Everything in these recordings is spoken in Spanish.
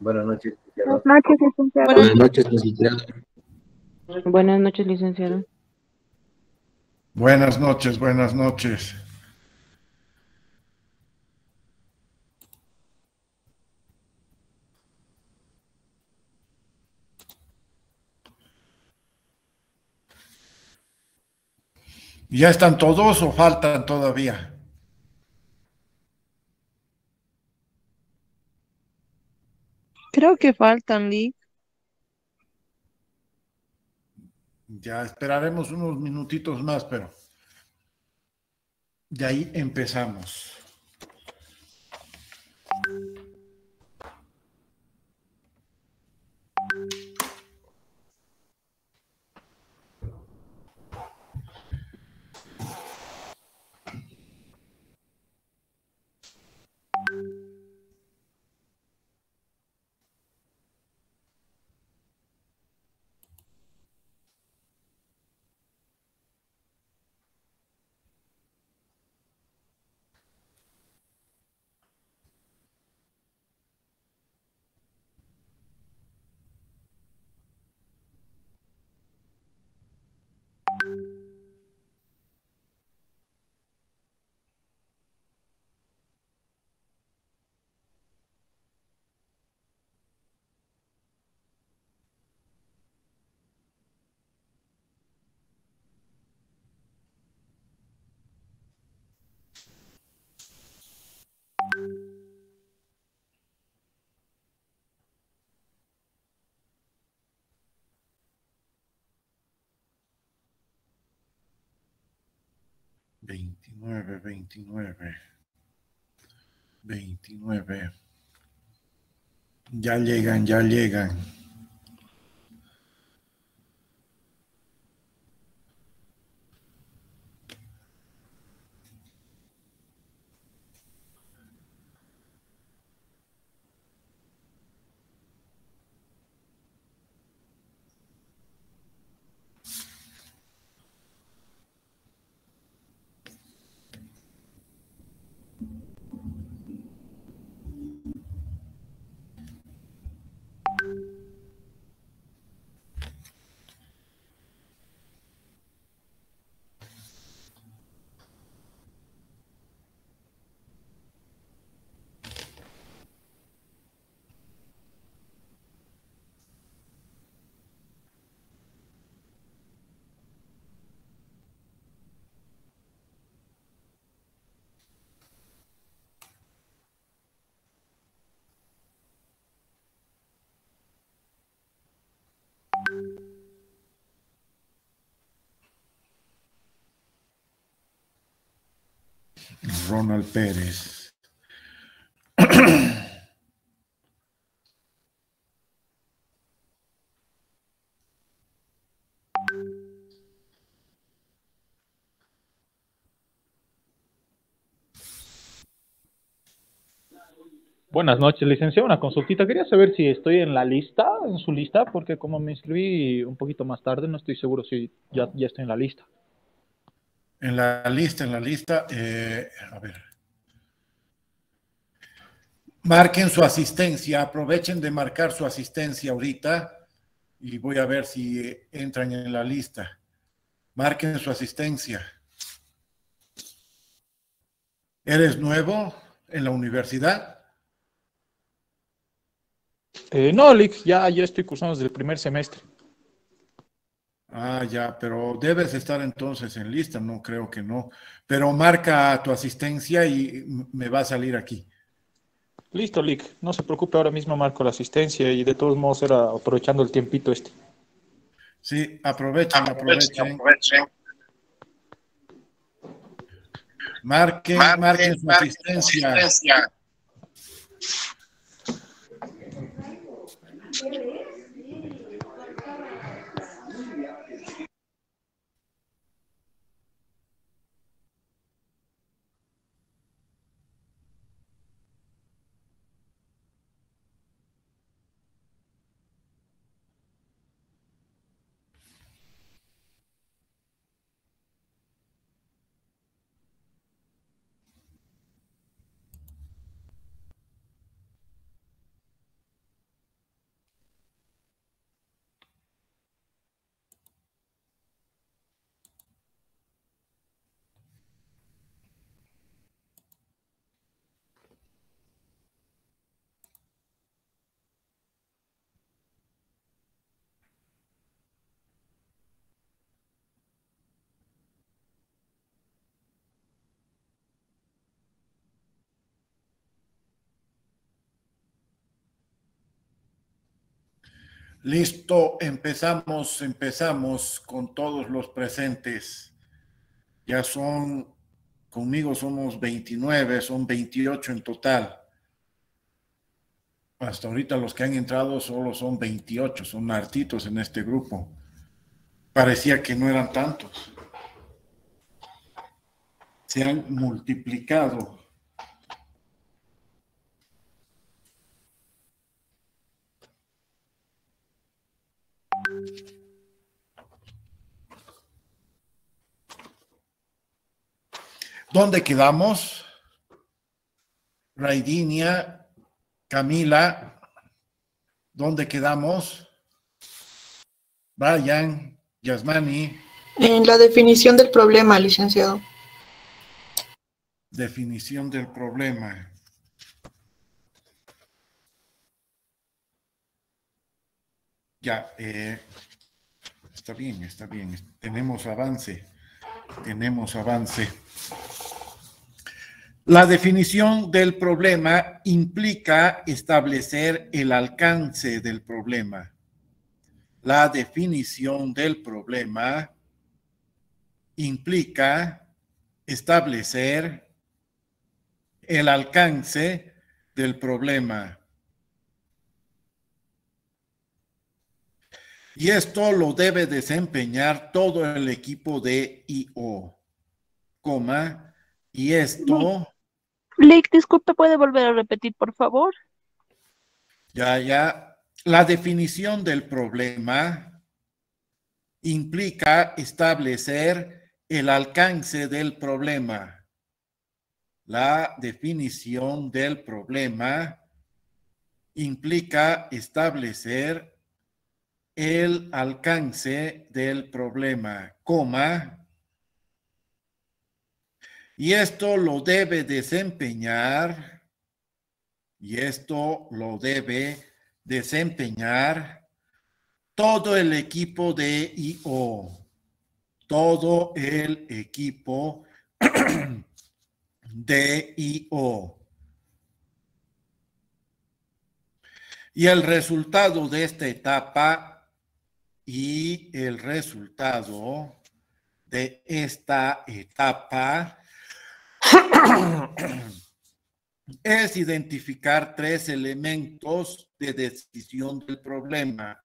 Buenas noches, Buenas licenciado. noches, licenciado. Buenas noches, licenciado. Buenas noches, licenciado. Buenas noches, buenas noches. ¿Ya están todos o faltan todavía? Creo que faltan, Lee. Ya esperaremos unos minutitos más, pero de ahí empezamos. Veintinueve, 29. Ya llegan, ya llegan. Ronald Pérez. Buenas noches, licenciado. Una consultita. Quería saber si estoy en la lista, en su lista, porque como me inscribí un poquito más tarde, no estoy seguro si ya estoy en la lista. En la lista, a ver. Marquen su asistencia, aprovechen de marcar su asistencia ahorita y voy a ver si entran en la lista. Marquen su asistencia. ¿Eres nuevo en la universidad? No, Lick, ya estoy cursando desde el primer semestre. Ah, ya, pero debes estar entonces en lista, no creo que no. Pero marca tu asistencia y me va a salir aquí. Listo, Lick. No se preocupe, ahora mismo marco la asistencia y de todos modos era aprovechando el tiempito este. Sí, aprovechen. Marquen su asistencia. Listo, empezamos con todos los presentes. Ya conmigo somos 29, son 28 en total. Hasta ahorita los que han entrado solo son 28, son hartitos en este grupo. Parecía que no eran tantos. Se han multiplicado. ¿Dónde quedamos? Raidinia, Camila, ¿dónde quedamos? Brian, Yasmani. En la definición del problema, licenciado. Definición del problema. Ya, está bien, está bien. Tenemos avance. La definición del problema implica establecer el alcance del problema. La definición del problema implica establecer el alcance del problema. Y esto lo debe desempeñar todo el equipo de I/O, y esto... Lick, disculpe, ¿puede volver a repetir, por favor? Ya. La definición del problema implica establecer el alcance del problema. La definición del problema implica establecer el alcance del problema, y esto lo debe desempeñar, todo el equipo de I/O, todo el equipo de I/O. Y el resultado de esta etapa es identificar 3 elementos de decisión del problema.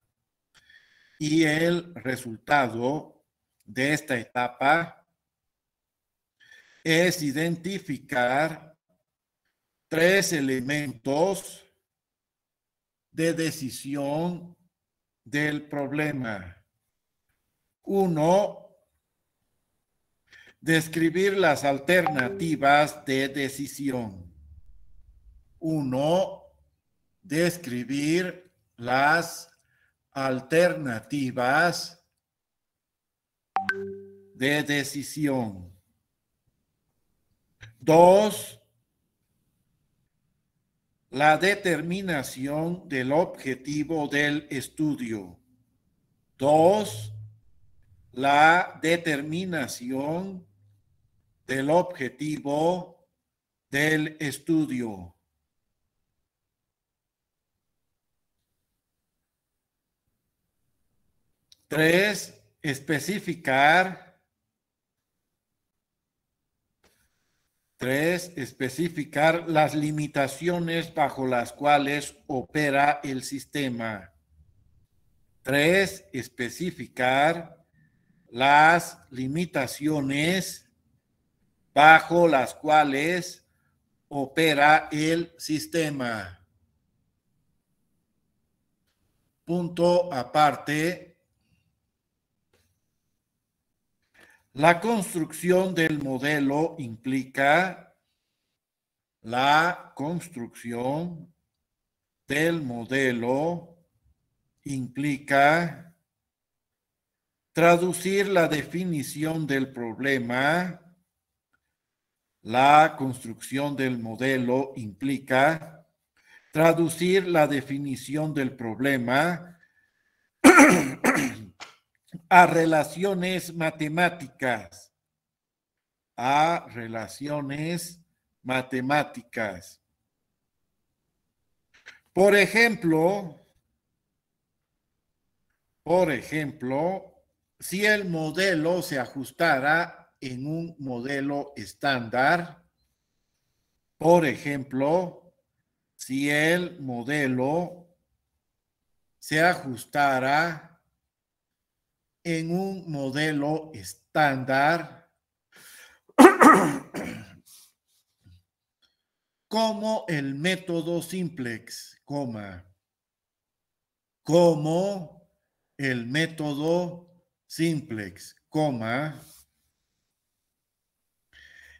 Y el resultado de esta etapa es identificar 3 elementos de decisión del problema. 1. Describir las alternativas de decisión. 1. Describir las alternativas de decisión. 2. La determinación del objetivo del estudio. 2. La determinación del objetivo del estudio. 3. Especificar las limitaciones bajo las cuales opera el sistema. 3. Especificar las limitaciones bajo las cuales opera el sistema. Punto aparte. La construcción del modelo implica traducir la definición del problema. La construcción del modelo implica traducir la definición del problema a relaciones matemáticas. Por ejemplo, Por ejemplo, si el modelo se ajustara en un modelo estándar, por ejemplo, si el modelo se ajustara en un modelo estándar, como el método simplex, como el método simplex,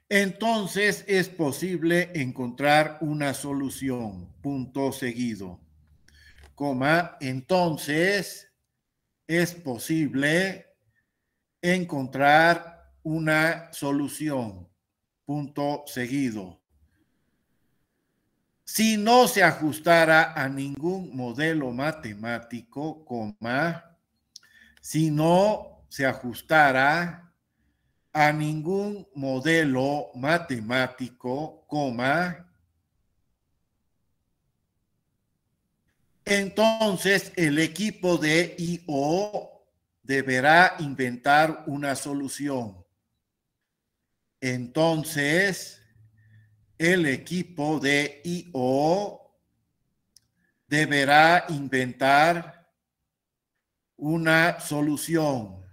entonces es posible encontrar una solución, punto seguido, entonces es posible encontrar una solución, punto seguido. Si no se ajustara a ningún modelo matemático, si no se ajustara a ningún modelo matemático, entonces el equipo de I/O deberá inventar una solución. Entonces, el equipo de I/O deberá inventar una solución.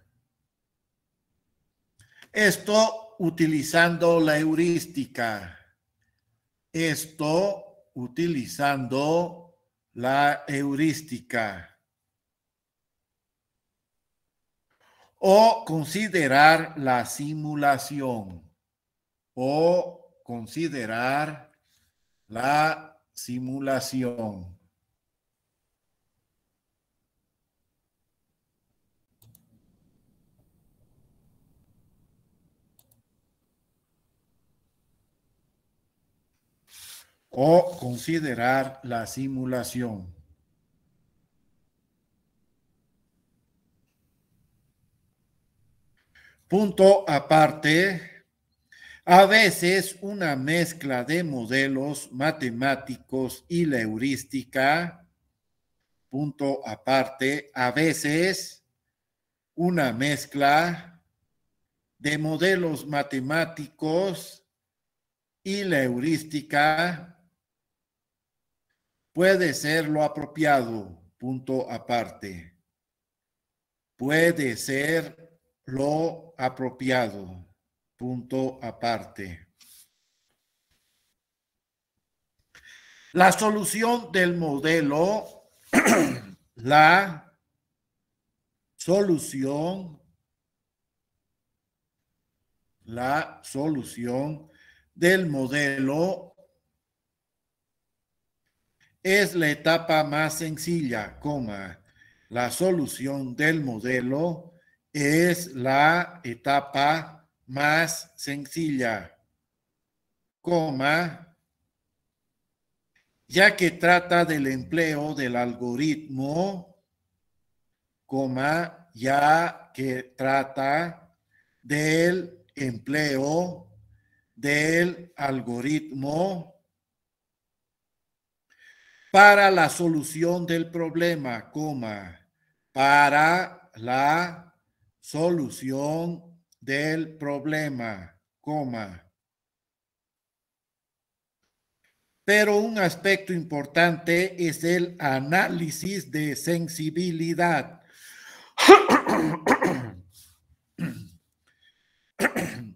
Esto utilizando la heurística. O considerar la simulación. O considerar la simulación. Punto aparte. A veces una mezcla de modelos matemáticos y la heurística, punto aparte, a veces una mezcla de modelos matemáticos y la heurística puede ser lo apropiado, punto aparte. Puede ser lo apropiado. Punto aparte. La solución del modelo, la solución del modelo es la etapa más sencilla, la solución del modelo es la etapa más sencilla, ya que trata del empleo del algoritmo, ya que trata del empleo del algoritmo para la solución del problema, para la solución del problema, Pero un aspecto importante es el análisis de sensibilidad.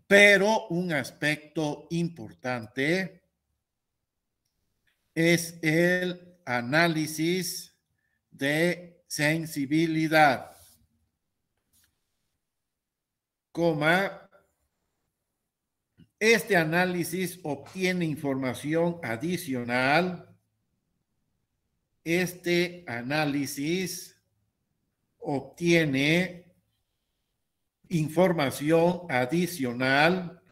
Pero un aspecto importante es el análisis de sensibilidad, este análisis obtiene información adicional. Este análisis obtiene información adicional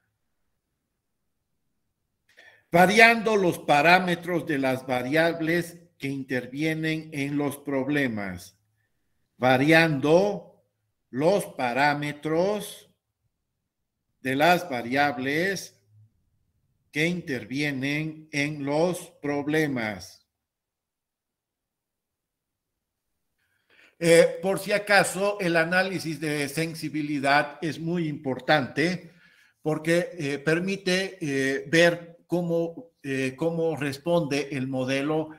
variando los parámetros de las variables que intervienen en los problemas. Variando los parámetros de las variables que intervienen en los problemas. Por si acaso, el análisis de sensibilidad es muy importante porque permite ver cómo responde el modelo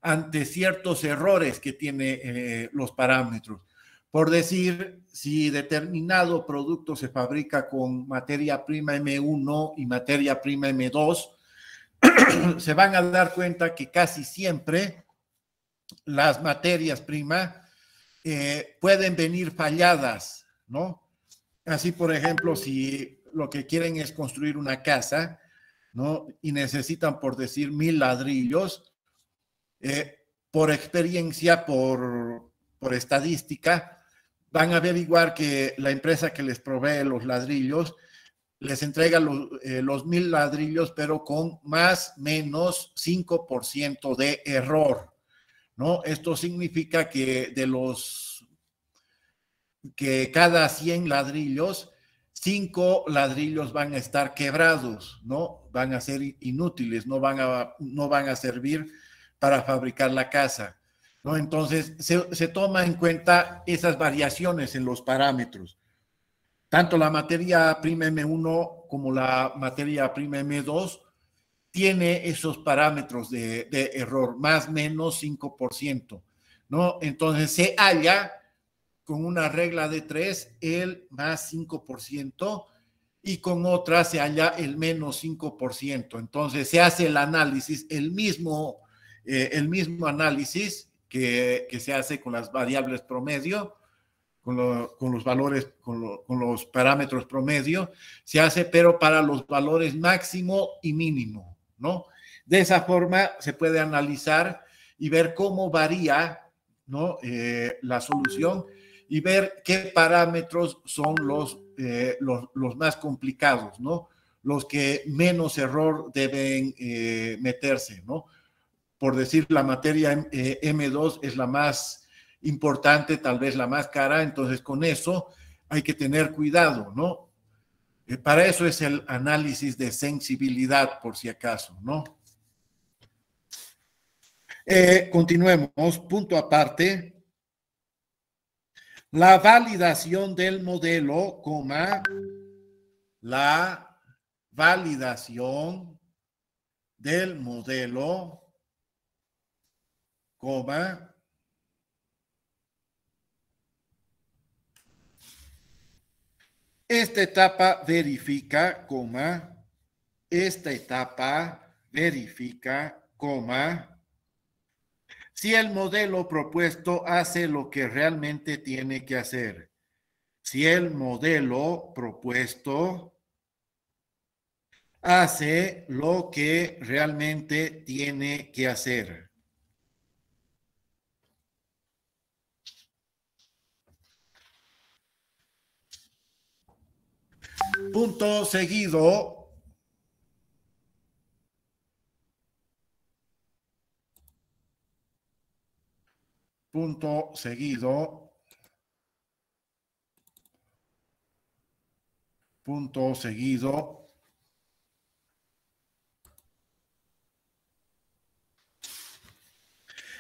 ante ciertos errores que tiene los parámetros. Por decir, si determinado producto se fabrica con materia prima M1 y materia prima M2, se van a dar cuenta que casi siempre las materias primas pueden venir falladas, ¿no? Así, por ejemplo, si lo que quieren es construir una casa, ¿no? Y necesitan, por decir, 1000 ladrillos, por experiencia, por estadística, van a averiguar que la empresa que les provee los ladrillos les entrega los 1000 ladrillos, pero con más o menos 5% de error, ¿no? Esto significa que que cada 100 ladrillos, 5 ladrillos van a estar quebrados, ¿no? Van a ser inútiles, no van a servir para fabricar la casa, ¿no? Entonces, se toma en cuenta esas variaciones en los parámetros. Tanto la materia prima M1 como la materia prima M2 tiene esos parámetros de error, más o menos 5%, ¿no? Entonces, se halla con una regla de 3 el más 5% y con otra se halla el menos 5%. Entonces, se hace el análisis, el mismo análisis que se hace con las variables promedio, con los valores, con los parámetros promedio, se hace, pero para los valores máximo y mínimo, ¿no? De esa forma se puede analizar y ver cómo varía, ¿no? La solución y ver qué parámetros son los más complicados, ¿no? Los que menos error deben meterse, ¿no? Por decir, la materia M2 es la más importante, tal vez la más cara, entonces con eso hay que tener cuidado, ¿no? Para eso es el análisis de sensibilidad, por si acaso, ¿no? Continuemos, punto aparte. La validación del modelo, la validación del modelo, esta etapa verifica, si el modelo propuesto hace lo que realmente tiene que hacer. Si el modelo propuesto hace lo que realmente tiene que hacer. Punto seguido. Punto seguido. Punto seguido.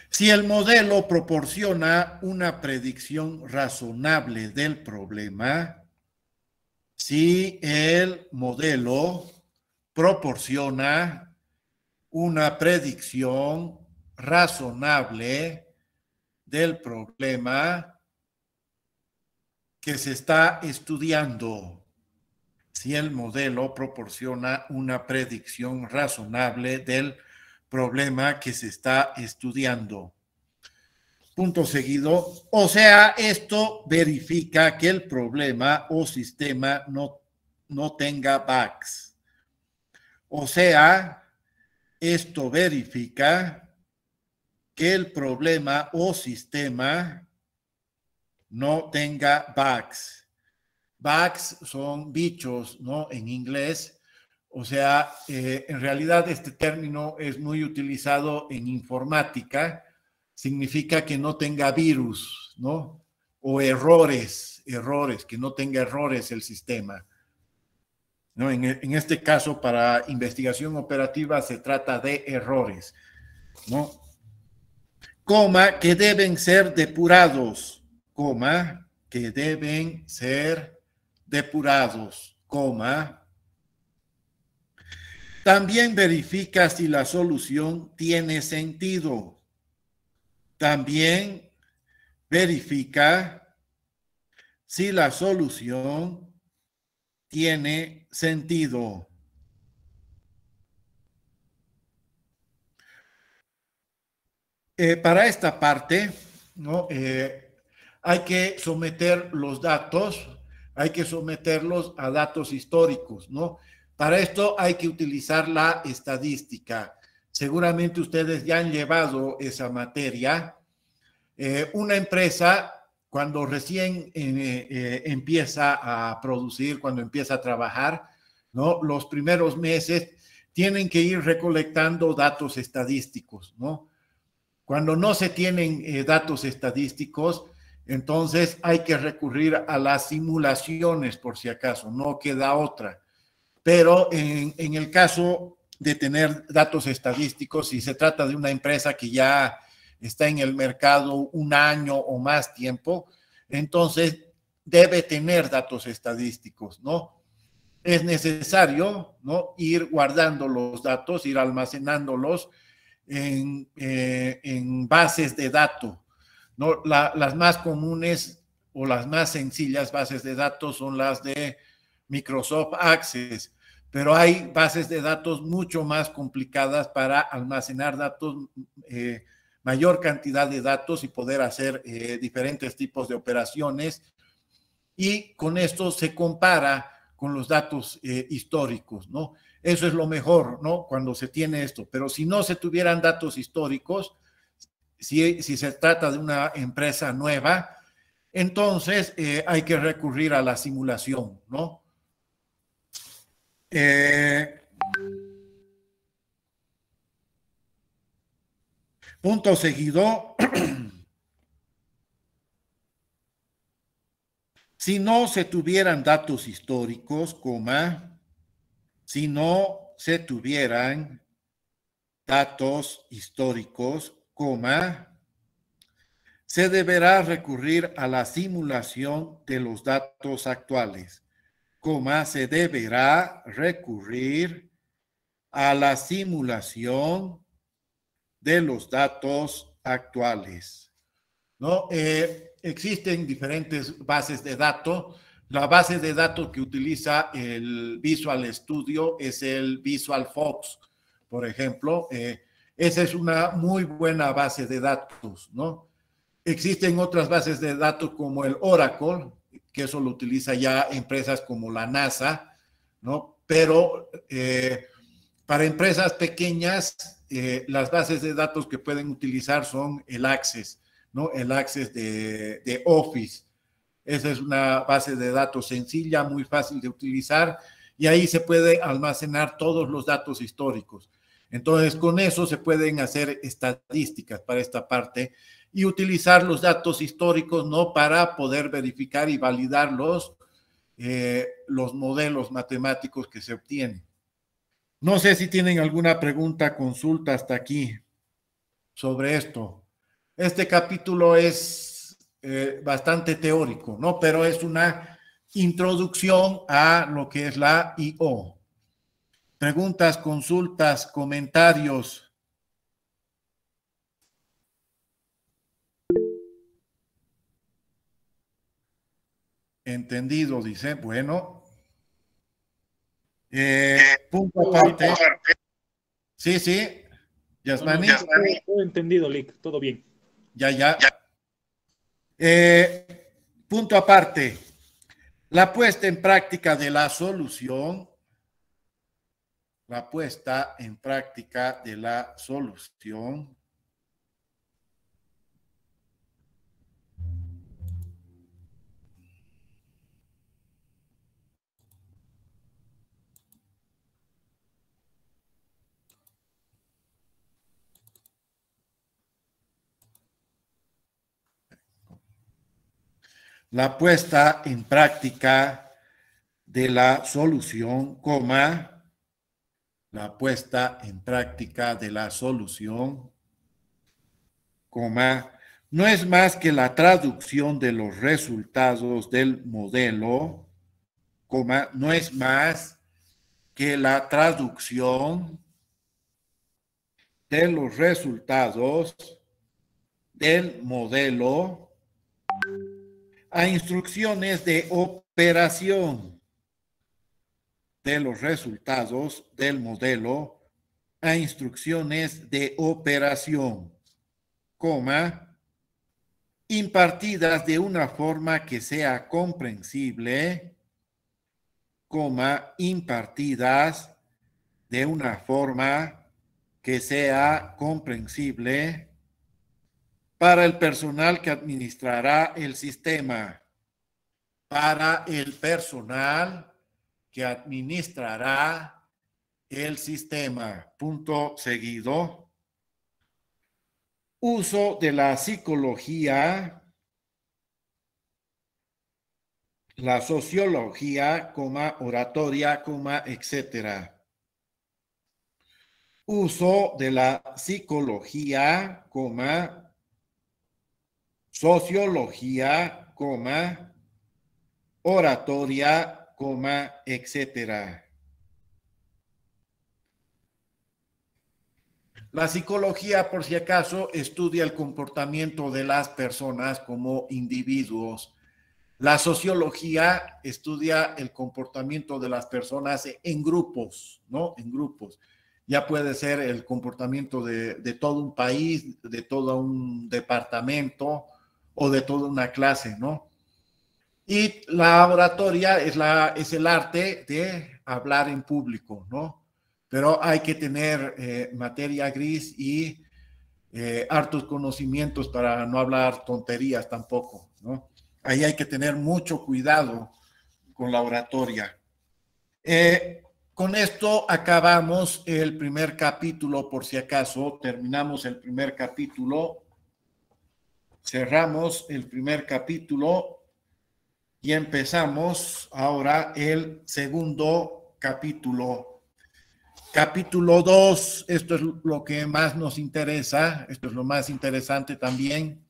Si el modelo proporciona una predicción razonable del problema, si el modelo proporciona una predicción razonable del problema que se está estudiando, si el modelo proporciona una predicción razonable del problema que se está estudiando. Punto seguido. O sea, esto verifica que el problema o sistema no tenga bugs. O sea, esto verifica que el problema o sistema no tenga bugs. Bugs son bichos, ¿no? En inglés. O sea, en realidad este término es muy utilizado en informática. Significa que no tenga virus, ¿no? O errores, que no tenga errores el sistema, ¿no? En este caso, para investigación operativa se trata de errores, ¿no? Que deben ser depurados. coma, que deben ser depurados, coma. También verifica si la solución tiene sentido. También verifica si la solución tiene sentido. Para esta parte, ¿no? Hay que someter los datos, hay que someterlos a datos históricos, ¿no? Para esto hay que utilizar la estadística. Seguramente ustedes ya han llevado esa materia. Una empresa, cuando recién empieza a producir, cuando empieza a trabajar, ¿no? Los primeros meses tienen que ir recolectando datos estadísticos, ¿no? Cuando no se tienen datos estadísticos, entonces hay que recurrir a las simulaciones por si acaso, no queda otra. Pero en el caso de tener datos estadísticos, si se trata de una empresa que ya está en el mercado un año o más tiempo, entonces debe tener datos estadísticos, ¿no? Es necesario, ¿no? Ir guardando los datos, ir almacenándolos en bases de datos, ¿no? Las más comunes o las más sencillas bases de datos son las de Microsoft Access, pero hay bases de datos mucho más complicadas para almacenar datos, mayor cantidad de datos y poder hacer diferentes tipos de operaciones, y con esto se compara con los datos históricos, ¿no? Eso es lo mejor, ¿no? Cuando se tiene esto, pero si no se tuvieran datos históricos, si se trata de una empresa nueva, entonces hay que recurrir a la simulación, ¿no? Punto seguido. Si no se tuvieran datos históricos, coma, si no se tuvieran datos históricos, coma, se deberá recurrir a la simulación de los datos actuales, coma, se deberá recurrir a la simulación de los datos actuales, ¿no? Existen diferentes bases de datos. La base de datos que utiliza el Visual Studio es el Visual Fox, por ejemplo. Esa es una muy buena base de datos, ¿no? Existen otras bases de datos como el Oracle, que eso lo utiliza ya empresas como la NASA, ¿no? Pero para empresas pequeñas, las bases de datos que pueden utilizar son el Access, ¿no? El Access de Office. Esa es una base de datos sencilla, muy fácil de utilizar, y ahí se puede almacenar todos los datos históricos. Entonces, con eso se pueden hacer estadísticas para esta parte y utilizar los datos históricos, ¿no? Para poder verificar y validar los modelos matemáticos que se obtienen. No sé si tienen alguna pregunta, consulta hasta aquí sobre esto. Este capítulo es bastante teórico, ¿no? Pero es una introducción a lo que es la I/O. Preguntas, consultas, comentarios. Entendido, dice. Bueno. Punto aparte. Sí, sí. Yasmani. Todo entendido, Lick. Todo bien. Ya. Punto aparte. La puesta en práctica de la solución. La puesta en práctica de la solución. La puesta en práctica de la solución, coma, la puesta en práctica de la solución, coma, no es más que la traducción de los resultados del modelo, coma, no es más que la traducción de los resultados del modelo a instrucciones de operación, de los resultados del modelo a instrucciones de operación, coma, impartidas de una forma que sea comprensible, coma, impartidas de una forma que sea comprensible para el personal que administrará el sistema, para el personal que administrará el sistema. Punto seguido. Uso de la psicología, la sociología, coma, oratoria, coma, etcétera. Uso de la psicología, coma, sociología, coma, oratoria, coma, etcétera. La psicología, por si acaso, estudia el comportamiento de las personas como individuos. La sociología estudia el comportamiento de las personas en grupos, ¿no? En grupos. Ya puede ser el comportamiento de todo un país, de todo un departamento o de toda una clase, ¿no? Y la oratoria es el arte de hablar en público, ¿no? Pero hay que tener materia gris y hartos conocimientos para no hablar tonterías tampoco, ¿no? Ahí hay que tener mucho cuidado con la oratoria. Con esto acabamos el primer capítulo, por si acaso, terminamos el primer capítulo, cerramos el primer capítulo y empezamos ahora el segundo capítulo. Capítulo 2, esto es lo que más nos interesa, esto es lo más interesante también,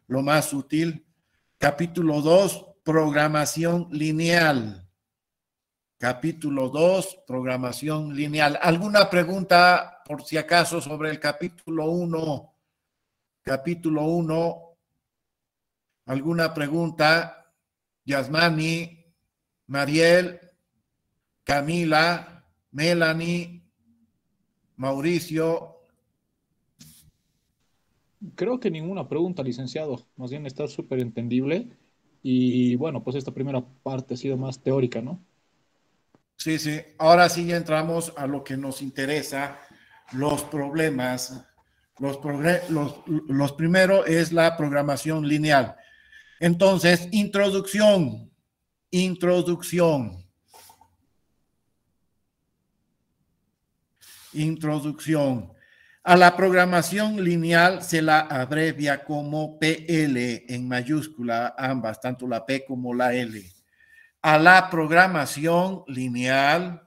lo más útil. Capítulo 2, programación lineal. Capítulo 2, programación lineal. ¿Alguna pregunta, por si acaso, sobre el capítulo 1? Capítulo 1. ¿Alguna pregunta? Yasmani, Mariel, Camila, Melanie, Mauricio. Creo que ninguna pregunta, licenciado. Más bien está súper entendible. Y bueno, pues esta primera parte ha sido más teórica, ¿no? Sí, sí. Ahora sí ya entramos a lo que nos interesa, los problemas. Los primero es la programación lineal. Entonces, introducción. Introducción. Introducción. A la programación lineal se la abrevia como PL en mayúscula, ambas, tanto la P como la L. A la programación lineal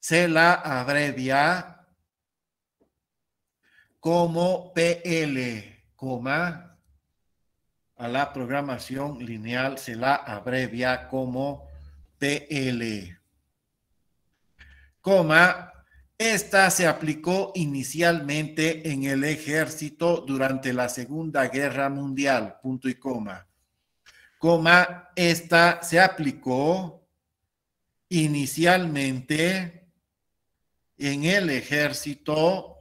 se la abrevia como PL, coma. A la programación lineal se la abrevia como PL, coma. Esta se aplicó inicialmente en el ejército durante la Segunda Guerra Mundial, punto y coma. Coma, esta se aplicó inicialmente en el ejército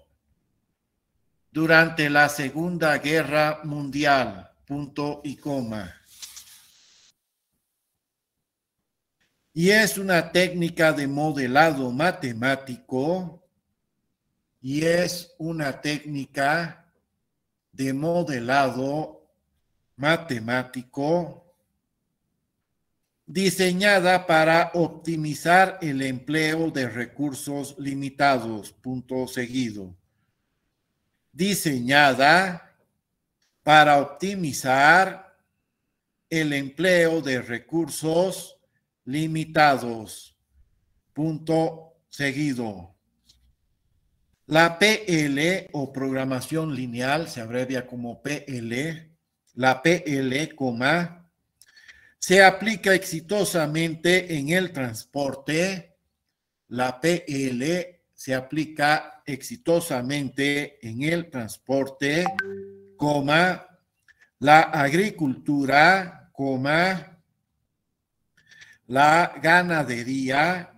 durante la Segunda Guerra Mundial, punto y coma. Y es una técnica de modelado matemático, y es una técnica de modelado matemático diseñada para optimizar el empleo de recursos limitados, punto seguido. Diseñada para optimizar el empleo de recursos limitados, punto seguido. La PL o programación lineal se abrevia como PL. La PL, se aplica exitosamente en el transporte. La PL se aplica exitosamente en el transporte, la agricultura, la ganadería,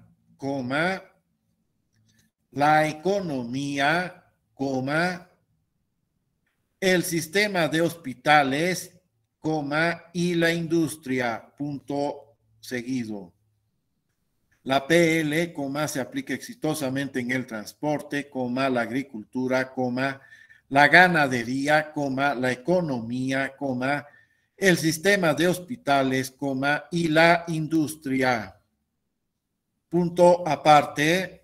la economía, el sistema de hospitales, y la industria, punto seguido. La PL, se aplica exitosamente en el transporte, la agricultura, la ganadería, la economía, el sistema de hospitales, y la industria. Punto aparte.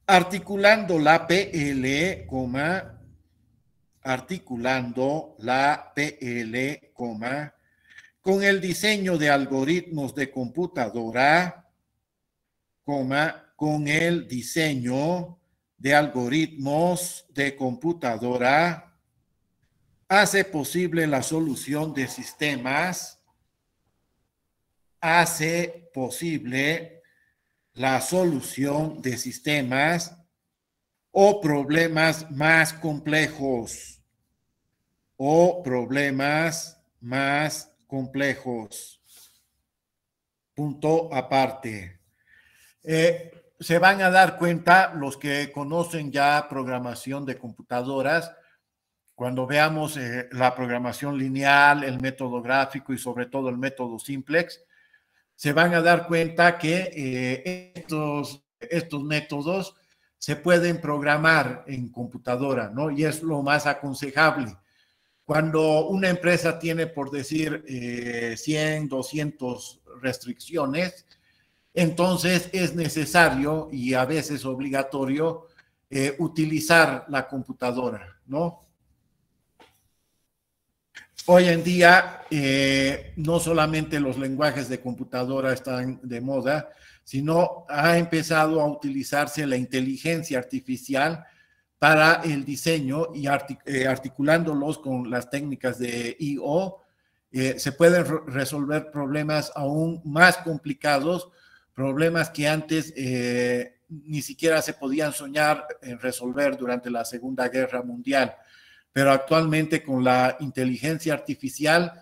Articulando la PL, con el diseño de algoritmos de computadora, con el diseño de algoritmos de computadora, hace posible la solución de sistemas, o problemas más complejos, Punto aparte. Se van a dar cuenta, los que conocen ya programación de computadoras, cuando veamos la programación lineal, el método gráfico y sobre todo el método simplex, se van a dar cuenta que estos métodos se pueden programar en computadora, ¿no? Y es lo más aconsejable. Cuando una empresa tiene, por decir, 100, 200 restricciones, entonces es necesario y a veces obligatorio utilizar la computadora, ¿no? Hoy en día, no solamente los lenguajes de computadora están de moda, sino ha empezado a utilizarse la inteligencia artificial para el diseño y articulándolos con las técnicas de I/O, se pueden resolver problemas aún más complicados, problemas que antes ni siquiera se podían soñar en resolver durante la Segunda Guerra Mundial. Pero actualmente con la inteligencia artificial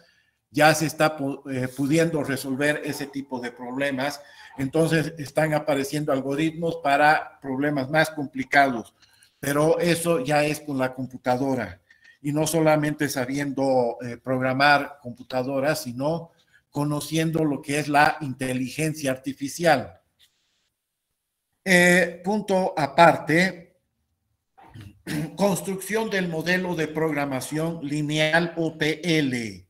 ya se está pudiendo resolver ese tipo de problemas. Entonces están apareciendo algoritmos para problemas más complicados, pero eso ya es con la computadora. Y no solamente sabiendo programar computadoras, sino conociendo lo que es la inteligencia artificial. Punto aparte. Construcción del modelo de programación lineal o PL.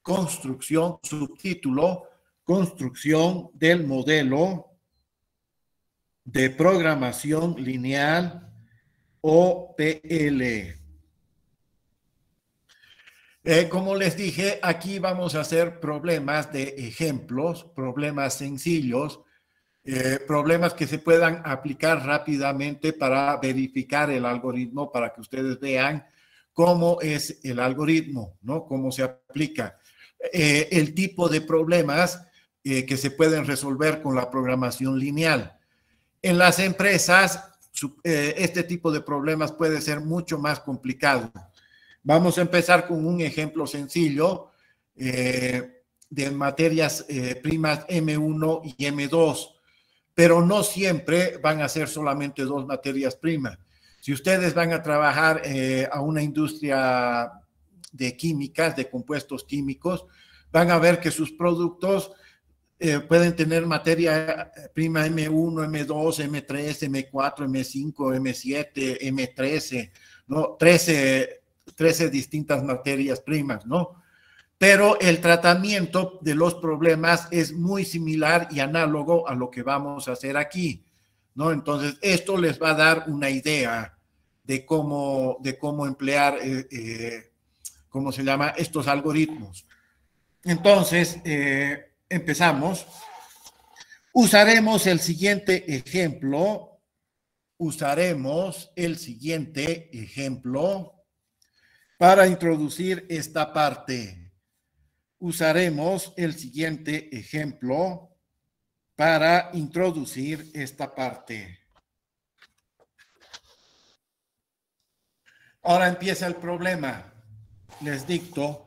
Construcción, subtítulo, construcción del modelo de programación lineal o PL. Como les dije, aquí vamos a hacer problemas de ejemplos, problemas sencillos, problemas que se puedan aplicar rápidamente para verificar el algoritmo, para que ustedes vean cómo es el algoritmo, ¿no? Cómo se aplica. El tipo de problemas que se pueden resolver con la programación lineal. En las empresas, este tipo de problemas puede ser mucho más complicado. Vamos a empezar con un ejemplo sencillo de materias primas M1 y M2. Pero no siempre van a ser solamente dos materias primas. Si ustedes van a trabajar a una industria de químicas, de compuestos químicos, van a ver que sus productos pueden tener materia prima M1, M2, M3, M4, M5, M7, M13, ¿no? 13 distintas materias primas, ¿no? Pero el tratamiento de los problemas es muy similar y análogo a lo que vamos a hacer aquí, ¿no? Entonces, esto les va a dar una idea de cómo emplear, ¿cómo se llama? Estos algoritmos. Entonces, empezamos. Usaremos el siguiente ejemplo. usaremos el siguiente ejemplo para introducir esta parte. Usaremos el siguiente ejemplo para introducir esta parte. Ahora empieza el problema. Les dicto,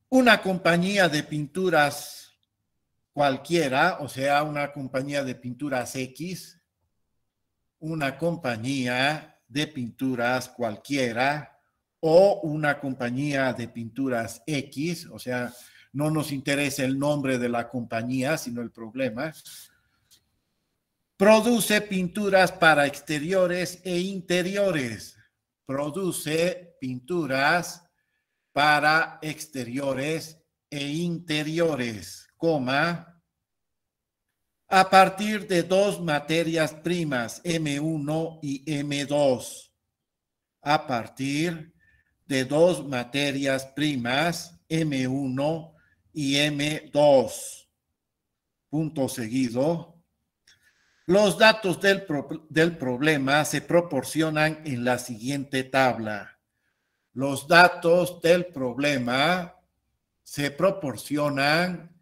una compañía de pinturas cualquiera, o sea, una compañía de pinturas X, una compañía de pinturas cualquiera o una compañía de pinturas X, o sea, no nos interesa el nombre de la compañía, sino el problema. Produce pinturas para exteriores e interiores. Produce pinturas para exteriores e interiores, coma, a partir de dos materias primas, M1 y M2. A partir de dos materias primas, M1 y M2. Punto seguido. Los datos del problema se proporcionan en la siguiente tabla. Los datos del problema se proporcionan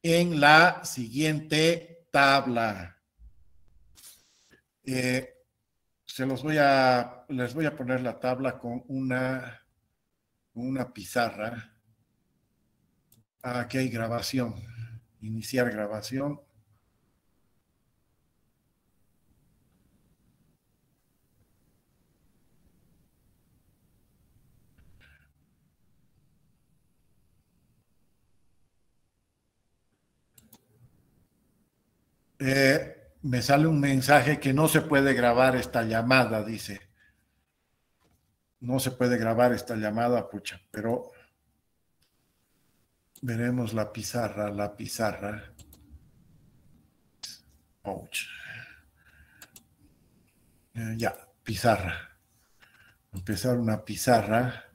en la siguiente tabla. Les voy a poner la tabla con una pizarra. Aquí hay grabación. Iniciar grabación. Me sale un mensaje que no se puede grabar esta llamada, dice. No se puede grabar esta llamada, pucha, pero veremos la pizarra. Ouch. Ya, pizarra. Empezar una pizarra.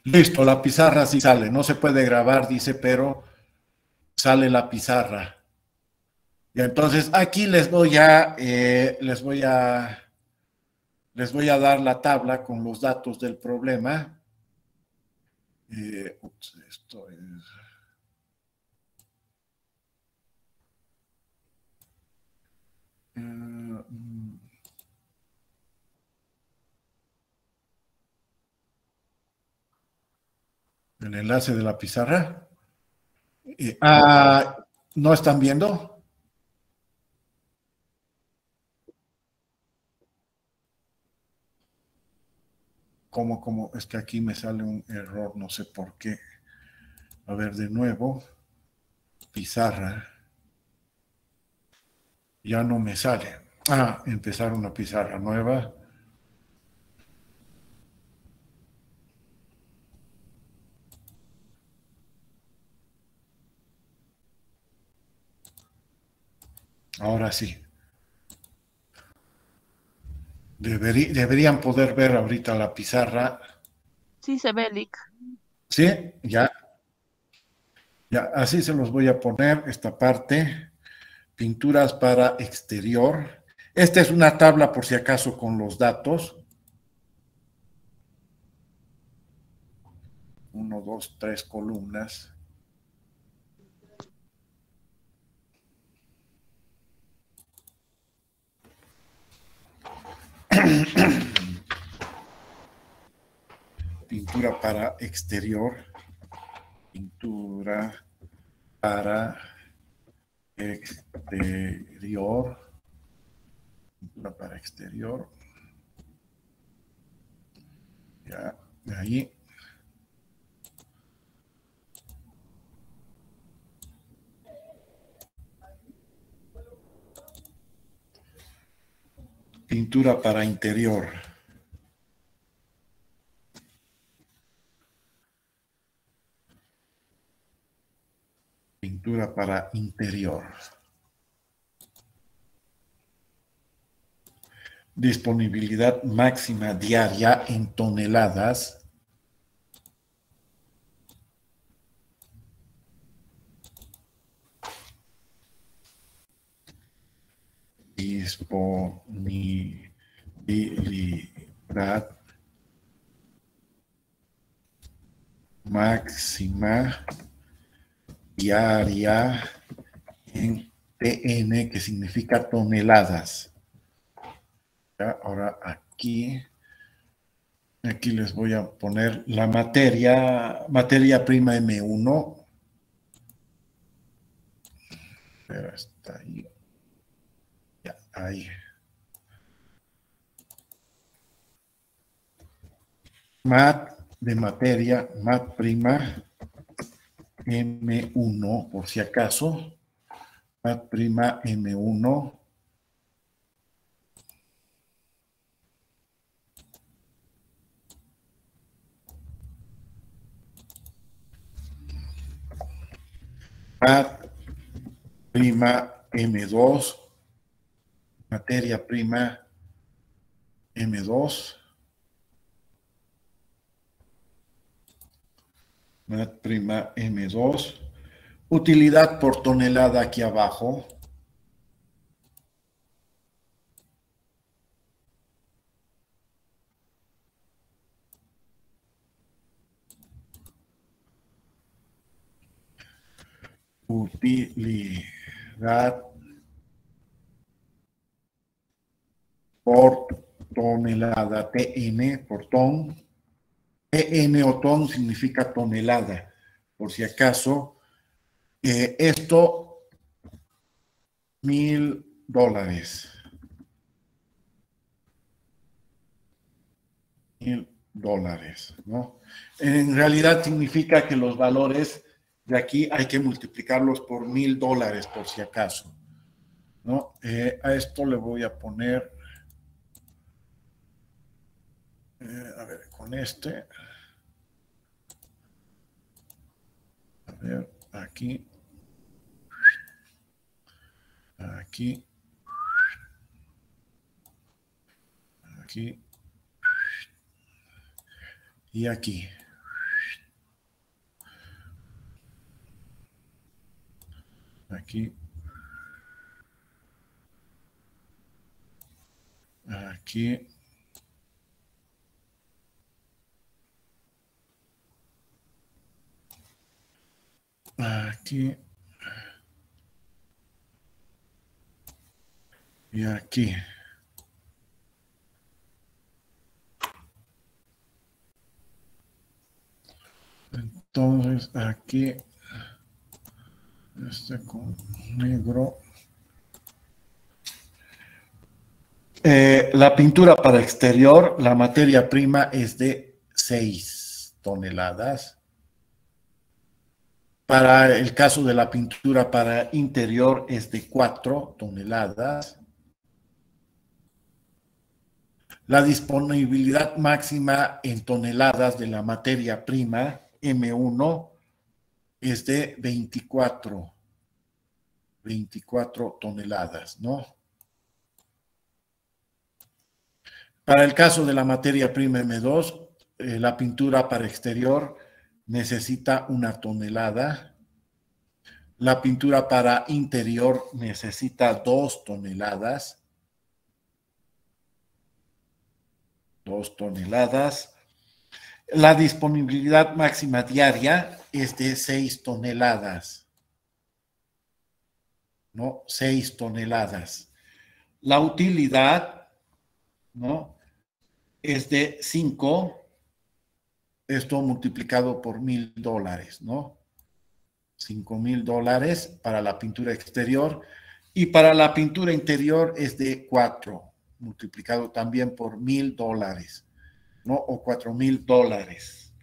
Listo, la pizarra sí sale. No se puede grabar, dice, pero sale la pizarra. Y entonces aquí les voy a dar la tabla con los datos del problema. Esto es... el enlace de la pizarra. ¿No están viendo? ¿Cómo? Es que aquí me sale un error, no sé por qué. A ver, de nuevo. Pizarra. Ya no me sale. Empezar una pizarra nueva. Ahora sí. Deberían poder ver ahorita la pizarra. Sí, se ve, Lick. ¿Sí? Ya. Ya, así se los voy a poner, esta parte. Pinturas para exterior. Esta es una tabla, por si acaso, con los datos. 1, 2, 3 columnas. Pintura para exterior. Pintura para exterior. Pintura para exterior. Ya, de ahí. Pintura para interior. Pintura para interior. Disponibilidad máxima diaria en toneladas. disponibilidad máxima diaria en TN, que significa toneladas. Ya, ahora aquí les voy a poner la materia prima M1. Pero está ahí. Ya, ahí. De materia, mat prima M1, por si acaso. Mat prima M1. Mat prima M2, materia prima M2, mat prima M2, utilidad por tonelada aquí abajo. Utilidad por tonelada, TN por ton. TN o ton significa tonelada, por si acaso. Esto, $1,000. $1,000, ¿no? En realidad significa que los valores de aquí hay que multiplicarlos por $1,000, por si acaso, ¿no? A esto le voy a poner, a ver, con este, a ver, aquí, aquí, aquí y aquí. Aquí, aquí, aquí y aquí. Entonces aquí con negro. La pintura para exterior, la materia prima es de 6 toneladas. Para el caso de la pintura para interior es de 4 toneladas. La disponibilidad máxima en toneladas de la materia prima M1 es de 24 toneladas, ¿no? Para el caso de la materia prima M2, la pintura para exterior necesita 1 tonelada. La pintura para interior necesita 2 toneladas. 2 toneladas. La disponibilidad máxima diaria es de 6 toneladas. ¿No? 6 toneladas. La utilidad, ¿no?, es de 5. Esto multiplicado por $1,000, ¿no? $5,000 para la pintura exterior. Y para la pintura interior es de 4, multiplicado también por $1,000, ¿no? O $4,000.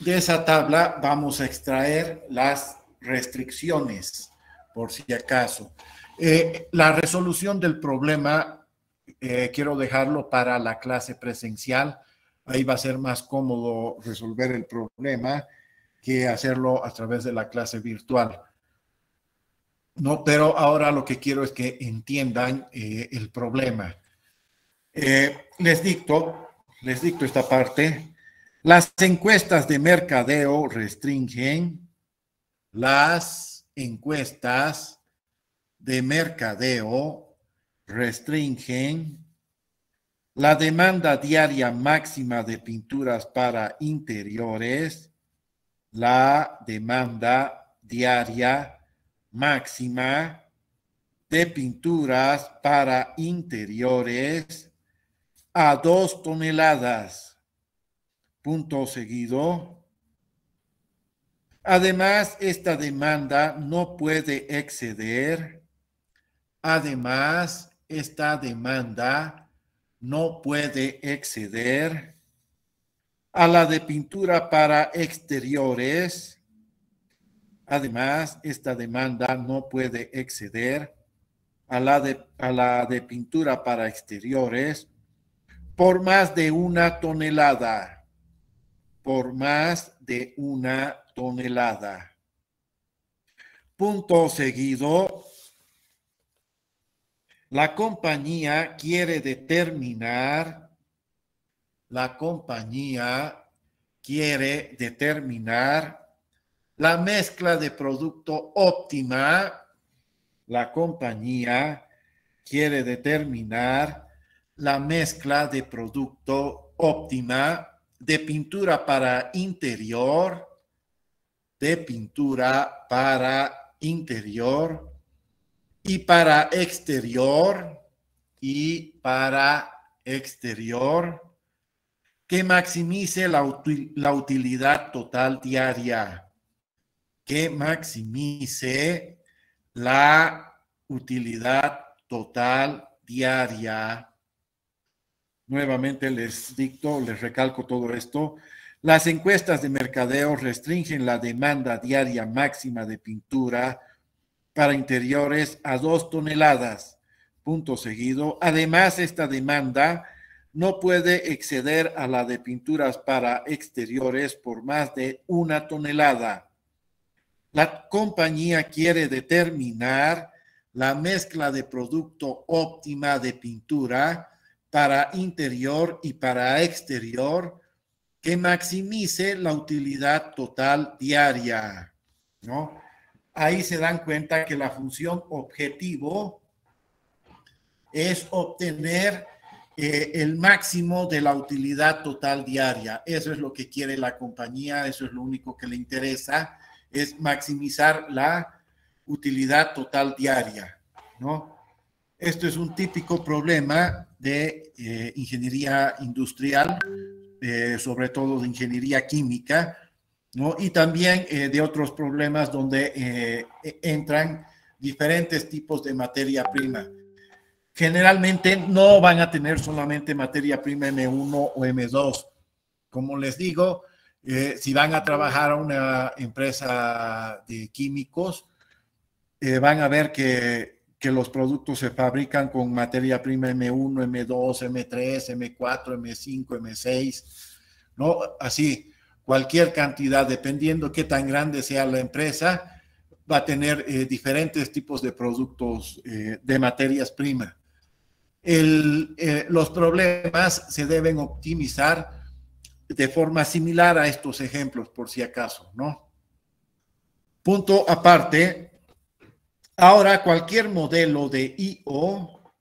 De esa tabla vamos a extraer las restricciones, por si acaso. La resolución del problema, quiero dejarlo para la clase presencial. Ahí va a ser más cómodo resolver el problema que hacerlo a través de la clase virtual. No, pero ahora lo que quiero es que entiendan el problema. Les dicto esta parte. Las encuestas de mercadeo restringen las encuestas de mercadeo restringen la demanda diaria máxima de pinturas para interiores, la demanda diaria máxima de pinturas para interiores a 2 toneladas. Punto seguido. Además, esta demanda no puede exceder. Además, esta demanda no puede exceder a la de pintura para exteriores. Además, esta demanda no puede exceder a la de pintura para exteriores por más de 1 tonelada. Por más de 1 tonelada. Punto seguido. La compañía quiere determinar la mezcla de producto óptima. La compañía quiere determinar la mezcla de producto óptima de pintura para interior, y para exterior, que maximice la utilidad total diaria. Que maximice la utilidad total diaria. Nuevamente les recalco todo esto. Las encuestas de mercadeo restringen la demanda diaria máxima de pintura para interiores a 2 toneladas. Punto seguido. Además, esta demanda no puede exceder a la de pinturas para exteriores por más de 1 tonelada. La compañía quiere determinar la mezcla de producto óptima de pintura para interior y para exterior que maximice la utilidad total diaria, ¿no? Ahí se dan cuenta que la función objetivo es obtener el máximo de la utilidad total diaria. Eso es lo que quiere la compañía, eso es lo único que le interesa, es maximizar la utilidad total diaria, ¿no? Esto es un típico problema de ingeniería industrial, sobre todo de ingeniería química, ¿no? Y también de otros problemas donde entran diferentes tipos de materia prima. Generalmente no van a tener solamente materia prima M1 o M2. Como les digo, si van a trabajar a una empresa de químicos, van a ver que los productos se fabrican con materia prima M1, M2, M3, M4, M5, M6, ¿no? Así, cualquier cantidad, dependiendo qué tan grande sea la empresa, va a tener diferentes tipos de productos de materias primas. Los problemas se deben optimizar de forma similar a estos ejemplos, por si acaso, ¿no? Punto aparte. Ahora, cualquier modelo de I/O,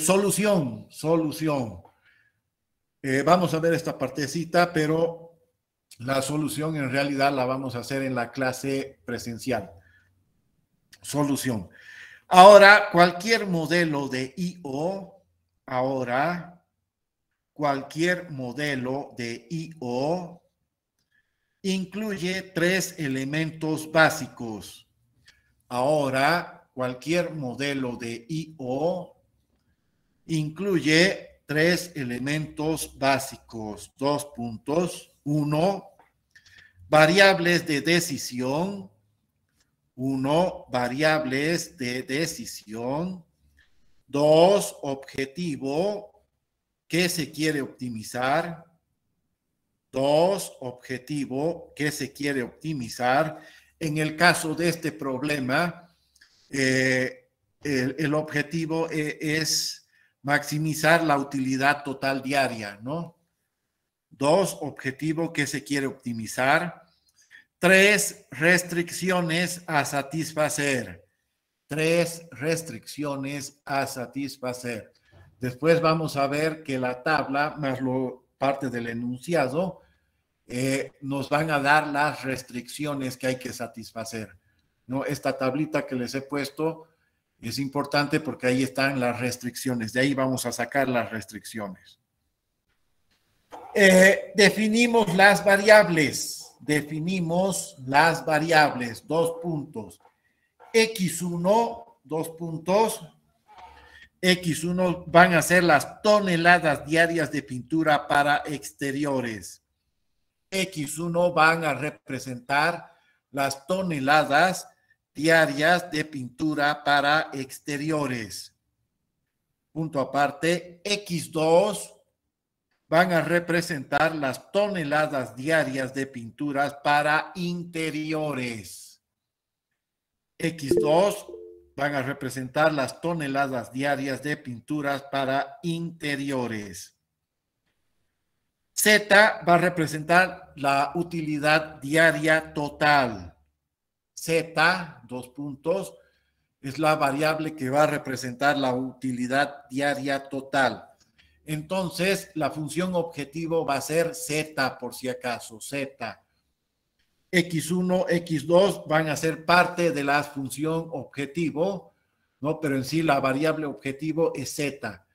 solución. Vamos a ver esta partecita, pero la solución en realidad la vamos a hacer en la clase presencial. Solución. Ahora, cualquier modelo de I/O, incluye 3 elementos básicos. Ahora, cualquier modelo de I/O incluye 3 elementos básicos. 2 puntos. 1, variables de decisión. 2, objetivo que se quiere optimizar. En el caso de este problema, el objetivo es maximizar la utilidad total diaria, ¿no? 2, objetivo que se quiere optimizar. 3, restricciones a satisfacer. 3 restricciones a satisfacer. Después vamos a ver que la tabla, más parte del enunciado, nos van a dar las restricciones que hay que satisfacer, ¿no? Esta tablita que les he puesto es importante porque ahí están las restricciones. De ahí vamos a sacar las restricciones. Definimos las variables. Definimos las variables. 2 puntos. X1, 2 puntos. X1 van a ser las toneladas diarias de pintura para exteriores. X1 van a representar las toneladas diarias de pintura para exteriores. Punto aparte, X2 van a representar las toneladas diarias de pinturas para interiores. X2 van a representar las toneladas diarias de pinturas para interiores. Z va a representar la utilidad diaria total. Z, 2 puntos, es la variable que va a representar la utilidad diaria total. Entonces, la función objetivo va a ser Z, por si acaso, Z. X1, X2 van a ser parte de la función objetivo, ¿no? Pero en sí la variable objetivo es Z.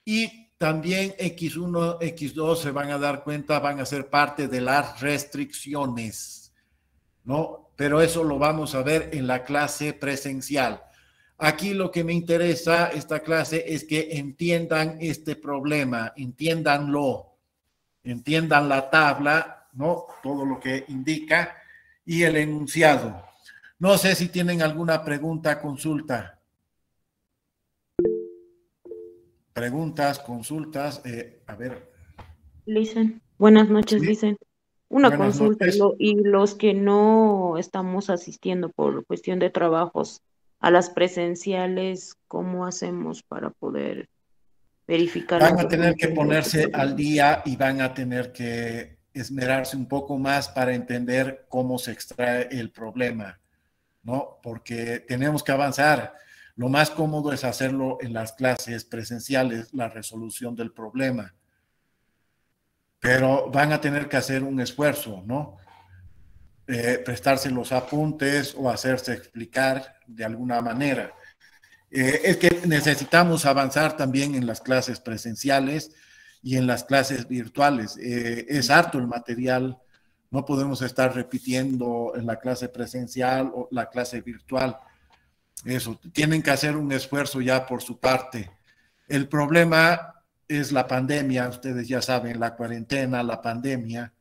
Y también X1, X2 se van a dar cuenta, van a ser parte de las restricciones, ¿no? Pero eso lo vamos a ver en la clase presencial. Aquí lo que me interesa esta clase es que entiendan este problema, entiéndanlo, entiendan la tabla, ¿no? Todo lo que indica y el enunciado. No sé si tienen alguna pregunta, consulta. Preguntas, consultas, a ver. Listen, buenas noches, Sí. Listen. Una Buenas consulta, noches. y los que no estamos asistiendo por cuestión de trabajos a las presenciales, ¿cómo hacemos para poder verificar? Van a tener que ponerse al día y van a tener que esmerarse un poco más para entender cómo se extrae el problema, ¿no? Porque tenemos que avanzar. Lo más cómodo es hacerlo en las clases presenciales, la resolución del problema. Pero van a tener que hacer un esfuerzo, ¿no? Prestarse los apuntes o hacerse explicar de alguna manera. Es que necesitamos avanzar también en las clases presenciales y en las clases virtuales. Es harto el material, no podemos estar repitiendo en la clase presencial o la clase virtual. Eso, tienen que hacer un esfuerzo ya por su parte. El problema es la pandemia, ustedes ya saben, la cuarentena, la pandemia,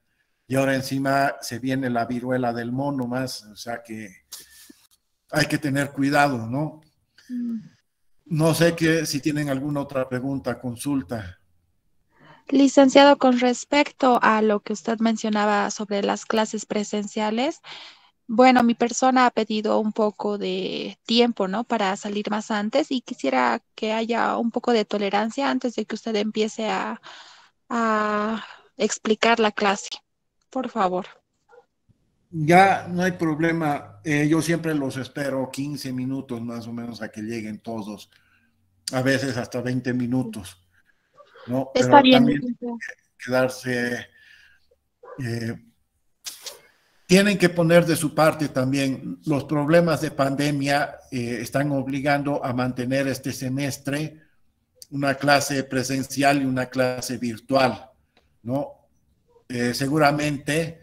y ahora encima se viene la viruela del mono más, o sea que hay que tener cuidado, ¿no? No sé si tienen alguna otra pregunta, consulta. Licenciado, con respecto a lo que usted mencionaba sobre las clases presenciales, bueno, mi persona ha pedido un poco de tiempo, ¿no? Para salir más antes y quisiera que haya un poco de tolerancia antes de que usted empiece a explicar la clase. Por favor. Ya no hay problema. Yo siempre los espero 15 minutos más o menos a que lleguen todos. A veces hasta 20 minutos. ¿No? Está Pero bien. también quedarse... tienen que poner de su parte también. Los problemas de pandemia están obligando a mantener este semestre una clase presencial y una clase virtual, ¿no? Seguramente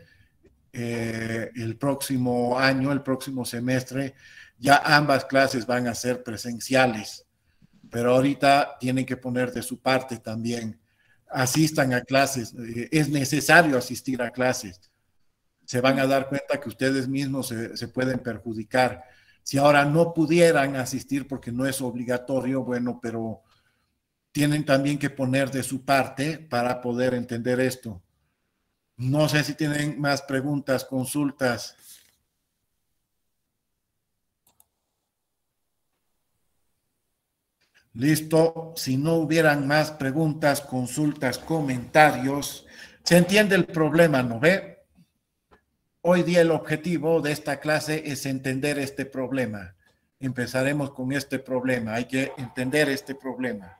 el próximo año, el próximo semestre, ya ambas clases van a ser presenciales, pero ahorita tienen que poner de su parte también. Asistan a clases, es necesario asistir a clases. Se van a dar cuenta que ustedes mismos se pueden perjudicar. Si ahora no pudieran asistir porque no es obligatorio, bueno, pero tienen también que poner de su parte para poder entender esto. No sé si tienen más preguntas, consultas. Listo. Si no hubieran más preguntas, consultas, comentarios, se entiende el problema, ¿no ve? Hoy día el objetivo de esta clase es entender este problema. empezaremos con este problema. Hay que entender este problema.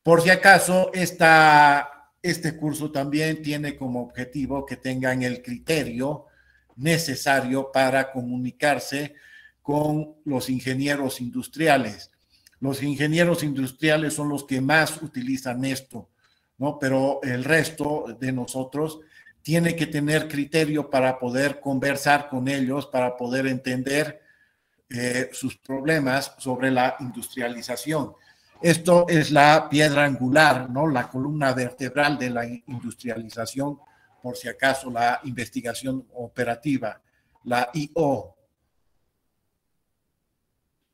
Por si acaso, este curso también tiene como objetivo que tengan el criterio necesario para comunicarse con los ingenieros industriales. Los ingenieros industriales son los que más utilizan esto, ¿no? Pero el resto de nosotros tiene que tener criterio para poder conversar con ellos, para poder entender sus problemas sobre la industrialización. Esto es la piedra angular, ¿no? La columna vertebral de la industrialización, por si acaso la investigación operativa, la I.O.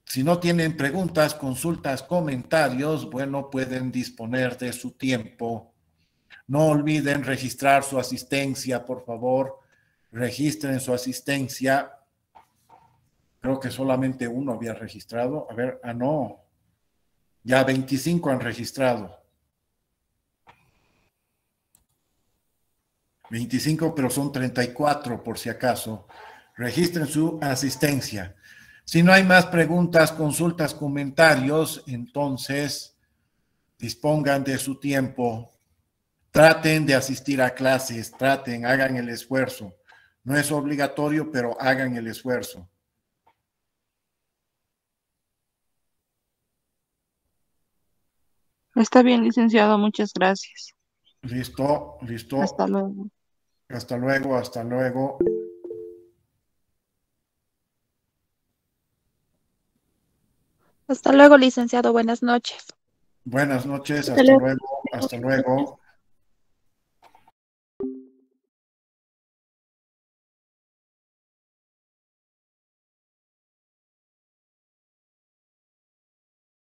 Si no tienen preguntas, consultas, comentarios, bueno, pueden disponer de su tiempo. No olviden registrar su asistencia, por favor. Registren su asistencia. Creo que solamente uno había registrado. A ver, no. Ya 25 han registrado. 25, pero son 34 por si acaso. Registren su asistencia. Si no hay más preguntas, consultas, comentarios, entonces dispongan de su tiempo. Traten de asistir a clases, hagan el esfuerzo. No es obligatorio, pero hagan el esfuerzo. Está bien, licenciado, muchas gracias. Listo. Hasta luego. Hasta luego, hasta luego. Hasta luego, licenciado. Buenas noches. Buenas noches, Hasta hasta luego. luego, hasta luego.